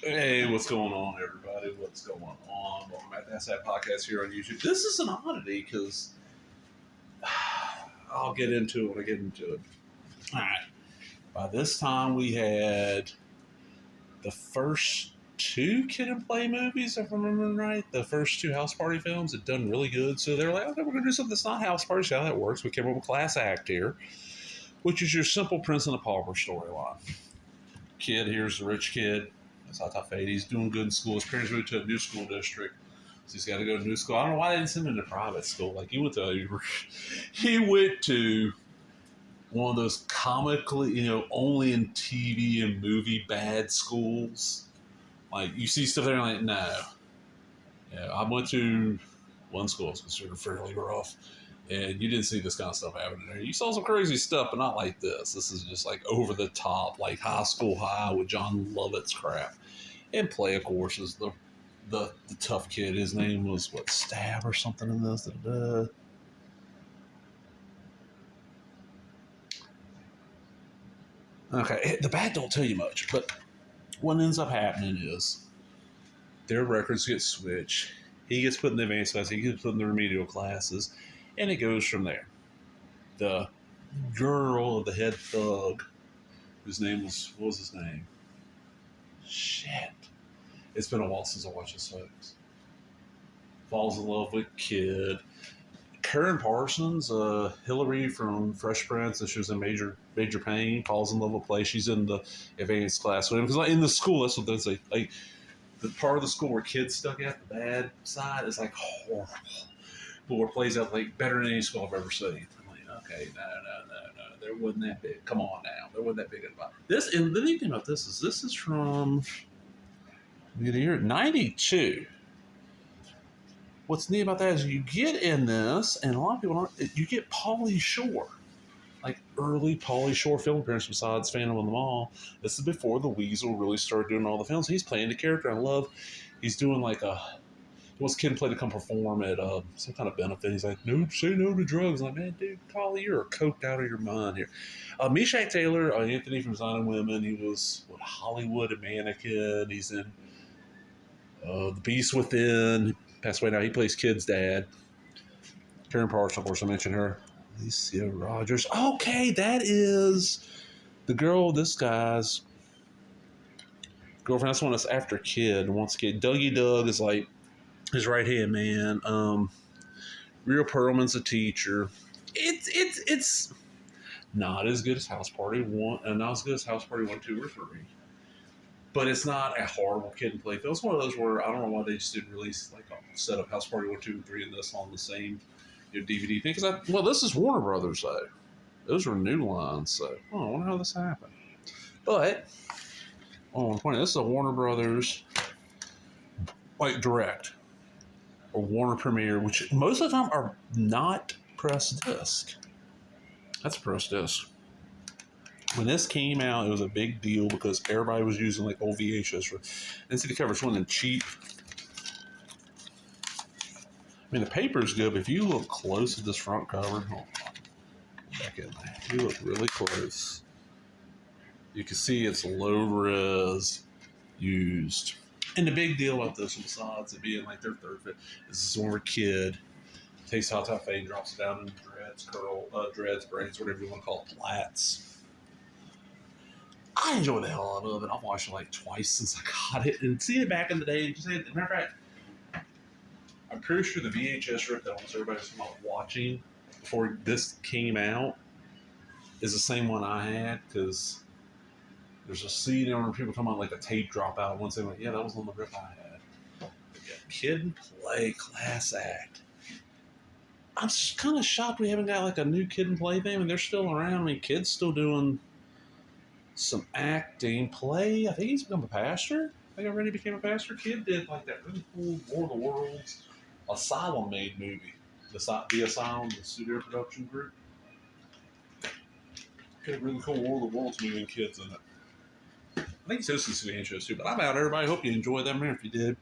Hey, what's going on, everybody? What's going on? Welcome back to That's That Podcast here on YouTube. This is an oddity because I'll get into it when I get into it. All right. By this time, we had the first two Kid and Play movies, if I'm remembering right. The first two House Party films had done really good. So they're like, okay, we're going to do something that's not House Party. See how that works. We came up with Class Act here, which is your simple Prince and the Pauper storyline. Kid, here's the rich kid. That's how tough fate. He's doing good in school. His parents moved to a new school district, so he's got to go to new school. I don't know why they didn't send him to private school. Like he went to one of those comically, only in TV and movie bad schools. Like you see stuff there, and like no. Yeah, I went to one school. It's considered fairly rough. And you didn't see this kind of stuff happening there. You saw some crazy stuff, but not like this. This is just like over the top, like high school high with John Lovett's crap. And Play, of course, is the tough kid. His name was Stab or something in this. Okay, the bad don't tell you much, but what ends up happening is their records get switched. He gets put in the advanced class. He gets put in the remedial classes. And it goes from there. The girl of the head thug, whose name was, what was his name? Shit. It's been a while since I watched this, folks. Falls in love with Kid. Karen Parsons, Hillary from Fresh Prince, and she was in Major Pain, falls in love with Play. She's in the advanced class with him. Because like, in the school, that's what they say. Like, the part of the school where Kid's stuck at, the bad side, is like horrible. But where it plays out like better than any school I've ever seen. I'm like, okay, no. There wasn't that big. Come on now. There wasn't that big about this. And the neat thing about this is from the year 92. What's neat about that is you get in this, and a lot of people don't, you get Pauly Shore. Like early Pauly Shore film appearance besides Phantom of the Mall. This is before the Weasel really started doing all the films. He's playing the character I love. He's doing like he wants Kid and Play to come perform at some kind of benefit. He's like, no, say no to drugs. I'm like, man, dude, Pauly, you're coked out of your mind here. Meshack Taylor, Anthony from Design and Women. He was Hollywood, a mannequin. He's in The Beast Within. He passed away now. He plays Kid's dad. Karen Parsons, of course, I mentioned her. Alicia Rogers. Okay, that is the girl, this guy's girlfriend. That's one that's after Kid. Wants Kid. Dougie Doug is like his right hand man. Rhea Perlman's a teacher. It's not as good as House Party 1, and not as good as House Party 1, 2, or 3. But it's not a horrible Kid and Play film. It's one of those where I don't know why they just didn't release like a set of House Party 1, 2, and 3 and this on the same DVD thing. Because this is Warner Brothers though. Those were new lines, so I wonder how this happened. But on point, this is a Warner Brothers like direct. Or Warner Premiere, which most of the time are not press disc. That's press disc. When this came out, it was a big deal because everybody was using like old VHS. And see the cover's one of them cheap. I mean, the paper's good, but if you look close at this front cover, hold on, back in there. You look really close. You can see it's low res used. And the big deal about this, besides it being like their third fit, this is where Kid takes hot top fade, drops it down in dreads, braids, whatever you want to call it, plaits. I enjoy the hell out of it. I've watched it like twice since I got it, and seeing it back in the day. As a matter of fact, I'm pretty sure the VHS rip that almost everybody's watching before this came out is the same one I had because. There's a scene where people come on like a tape drop out once they went, yeah, that was on the rip I had. But yeah, Kid and Play, Class Act. I'm kind of shocked we haven't got like a new Kid and Play thing. I mean, they're still around. I mean, Kid's still doing some acting. Play, I think he's become a pastor. I think already became a pastor. Kid did like that really cool War of the Worlds Asylum made movie. The Asylum, the studio production group. Had a really cool War of the Worlds movie and Kids in it. I think it's hosting some intros too, but I'm out, everybody. Hope you enjoyed that. If you did,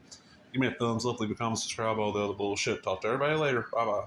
give me a thumbs up, leave a comment, subscribe, all the other bullshit. Talk to everybody later. Bye-bye.